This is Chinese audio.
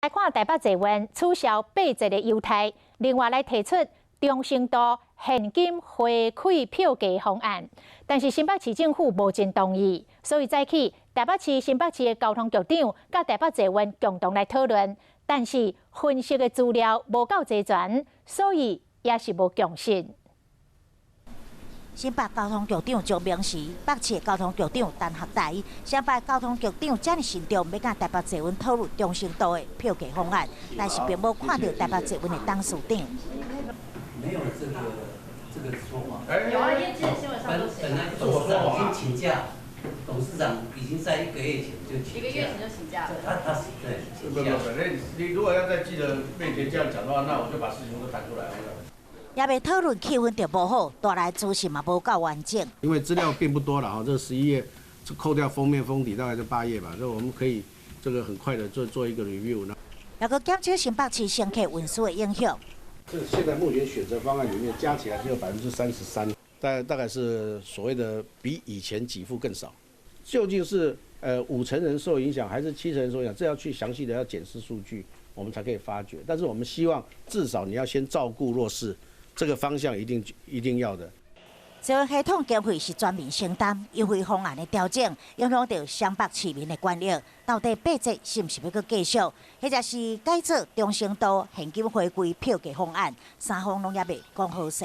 来看台北捷运取消8节的优待，另外来提出中程度现金回馈票价方案，但是新北市政府无真同意，所以早起台北市新北市的交通局长甲台北捷运共同来讨论，但是分析的资料无够齐全，所以也是无共识。 新北交通局长张明时，北市交通局长陈学台，新北交通局长詹慎重要甲台北捷运讨论中程度的票价方案，但是并无看到台北捷运的董事长。没有这个说法。有啊，因为之前新闻上都写。本来董事长已经请假，董事长已经在1个月前就请假。1个月前就请假了。他是对请假。不，你如果要在记者面前这样讲的话，那我就把事情都谈出来了。 也未讨论气氛就无好，带来资讯嘛无够完整。因为资料并不多了哈，这11页，扣掉封面封底大概就8页吧，所以我们可以这个很快的做一个 review 呢。也个减少新北市乘客运输的影响。这现在目前选择方案里面加起来只有33%，大概是所谓的比以前给付更少。究竟是5成人受影响还是7成人受影响？这要去详细的要检视数据，我们才可以发觉。但是我们希望至少你要先照顾弱势。 这个方向一定要的。捷运系统经费是全民承担，优惠方案的调整影响到湘北市民的权益。到底8节是毋是要搁继续，或者是改做中程度现金回归票价方案？三方拢也未讲好势。